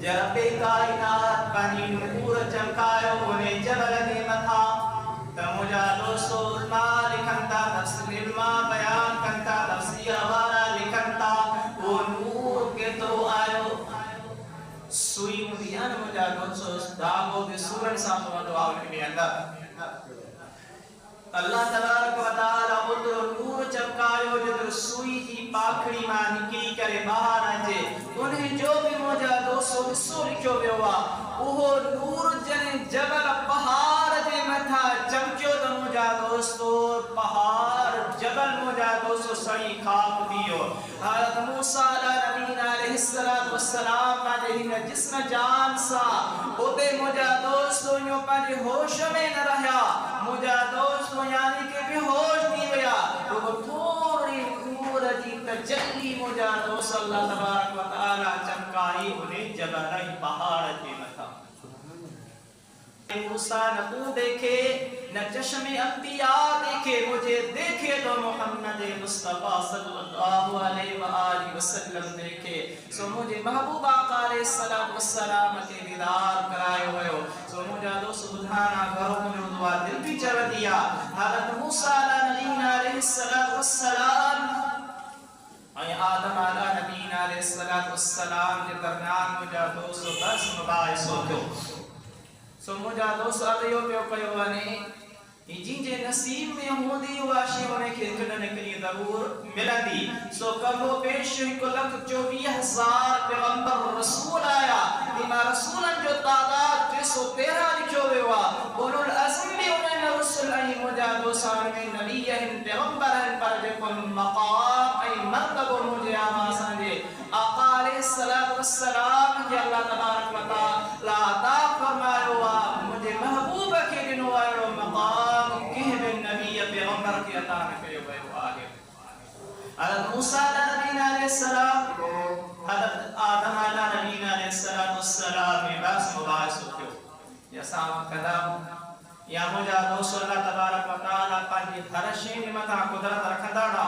जब कायनात पानी नूर चमकायो ने जबल ने मथा तमुजा दोस्तों लिखंता तफसील मा बयान करता तफसीर हवाला लिखंता वो नूर के तो आयो सुई मुदियान मुजा दोस्तों दागो के सूरन सामने दुआ के अंदर अल्लाह तबारक व तआला उधर नूर चमकायो जो सुई की पाखड़ी मा निकली करे बाहर अचे उन्हें जो भी मौजा दोस्तों सो लिखो वियो वो नूर जने जबल पहाड़ जे मथा चमकियो तो मौजा दोस्तों पहाड़ जबल मौजा दोस्तों सही खाप दियो हज़रत मूसा अलैहिस्सलातु वस्सलाम पाजे हिन जिस्म जान सा ओते मौजा दोस्तों यो पाजे होश में न रहा मौजा दोस्तों यानी के बेहोश थी गया तो थोड़ी नूर जी तजल्ली मौजा दोस्तों अल्लाह तबारक व तआला चमकाई उन्हें जबल पहाड़ के मथा मूसा न तू देखे न चश्मे अंबिया देखे मुझे देखे तो मोहम्मद मुस्तफा सल्लल्लाहु अलैहि व आलिहि वसल्लम देखे सो मुझे महबूबा अलैहिस्सलातु वस्सलाम के दीदार करायो हुयो सो मुझा दोस्त बुधाना घरों में दुआ दिल भी चल दिया हज़रत मूसा अलैहिस्सलातु वस्सलाम और आदम अलैहिस्सलातु वस्सलाम के दरमियान मुझा दोस्त बस मुबाहिस होतो सो मुझा दोस्त अदयो पे कयो वने जिनजे नसीब में होंदी वाशी उन्हें के कदने के लिए जरूर मिलंदी सो कबो पेश को लख 24,000 पैगंबर रसूल आया इमा रसूलन जो तादाद 313 लिखो हुआ उलुल अज़म में उन्हें रसूल आई मुझा दोस्त में नबी है पैगंबर पर जो मकाम आई मर्तबा मुझे आवाज़ दे आका अलैहिस्सलातु वस्सलाम के अल्लाह तबारक व तआला अता फरमायो मुझे महबूब के दिनो आयो मकाम कहबे नबी पैगंबर की अता करे वो आगे हज़रत मूसा अलैहिस्सलाम हज़रत आदम अलैहिस्सलातु वस्सलाम में बस मुबाहिस हो या सामा कदम या मुझा दोस्त अल्लाह तबारक व तआला पांजी हर शे में मथा कुदरत रखंदाड़ा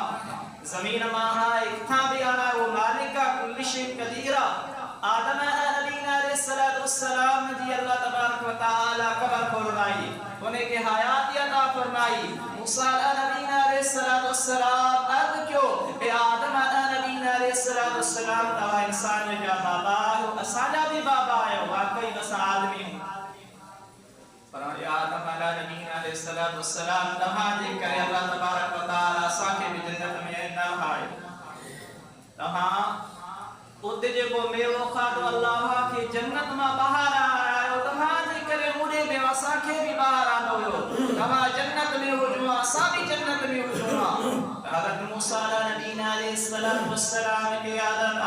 जमीन माहा एक था भी आना वो मालिका कुल्ल शे कदीरा आदम अलैहिस्सलातु वस्सलाम जी अल्लाह तबारक व तआला कबर फरमाई उन्हें के हयात अता फरमाई मूसा अलैहिस्सलातु वस्सलाम अर्ज क्यों ए आदम अलैहिस्सलातु वस्सलाम तवा इंसान जा बाबा हो असाजा भी बाबा है वाकई बस आदमी हूं पर आदम अलैहिस्सलातु वस्सलाम नमाज़ करे अल्लाह तबारक व तआला साके भी जन्नत में ना आए तहां उते जेको मेवो खादो अल्लाह के जन्नत में बाहर आयो तहां जे करे मुडे में असा के भी बाहर आनो हो तहां जन्नत में हो जो असा भी जन्नत में हो जो हज़रत मूसा अलैहिस्सलातु वस्सलाम के आदम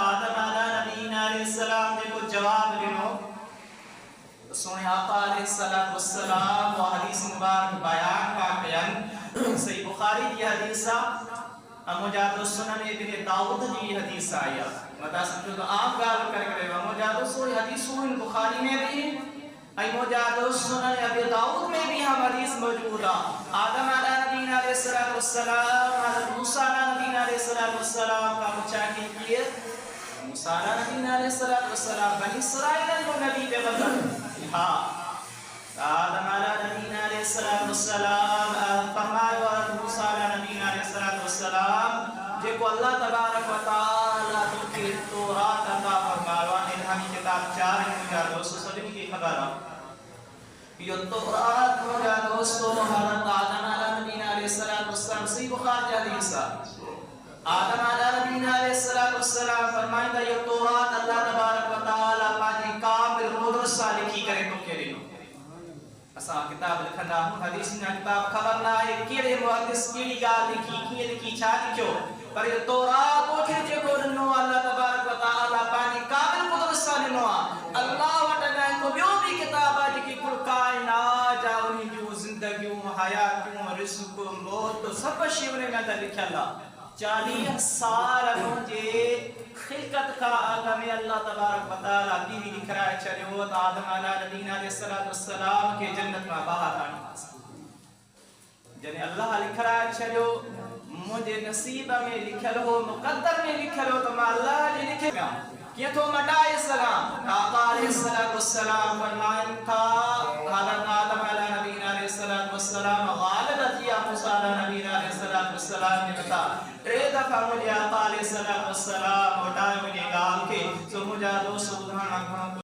अलैहिस्सलाम जेको जवाब दिनो सोने आका अलैहिस्सलातु वस्सलाम वो हदीस मुबारक बयान का बयान सही बुखारी की हदीस अमुजादु सुनन इब्न दाऊद की हदीस आया मता समझो तो आप गाल कर करे अमुजादु सो हदीस सुन बुखारी में भी आई मुजादु सुनन अबी दाऊद में भी हम हदीस मौजूद है आदम अलैहिस्सलातु वस्सलाम हज़रत मूसा अलैहिस्सलातु वस्सलाम का बच्चा किए मूसा अलैहिस्सलातु वस्सलाम बनी इस्राइल को नबी पैगंबर हां आदम अलैहिस्सलातु वस्सलाम फरमायो मूसा अलैहिस्सलातु वस्सलाम जेको अल्लाह तबारक व तआला के तौरात अता फरमायो इल्हामी किताब 4 मुझा दोस्त सभी की खबर है यो तौरात मुझा दोस्तों हज़रत आदम अलैहिस्सलातु वस्सलाम सही बुखारी हदीस आदम अलैहिस्सलातु वस्सलाम फरमाइंदा यो तौरात अल्लाह तबारक व तआला पाजी कामिल कुदरत सा लिखी करे तो के दिनो असा किताब लिखंदा हदीस ना किताब खबर ना है केड़े मुहद्दिस केड़ी गाल लिखी की लिखी छा लिखो पर यो तौरात ओखे जेको दिनो अल्लाह तबारक व तआला पाजी कामिल कुदरत सा दिनो अल्लाह वटना को बियो भी किताब है की कुल कायनात जा उनी जो जिंदगी हयात रिज़्क़ मौत सब शय में लिखला 40 साल मुझे खिलकत का आलम अल्लाह तबारक व तआला दी लिखरा चलो तो आदम अलैहिस्सलातु वस्सलाम के जन्नत में बाहर आनी जने अल्लाह लिखरा चलो मुझे नसीब में लिखल हो मुकद्दर में लिखल हो तो मैं अल्लाह जी लिखेगा कि तो मटाए सलाम आका वस्सलाम फरमाया था हज़रत आदम अला नबीना अलैहिस्सलातु वस्सलाम गालबत या मूसा अला नबीना अलैहिस्सलातु वस्सलाम ने बता टे दफा मुझे आका अलैहिस्सलातु वस्सलाम उठाए मुझे गाल के सो मुझे दोस्त उदाहरण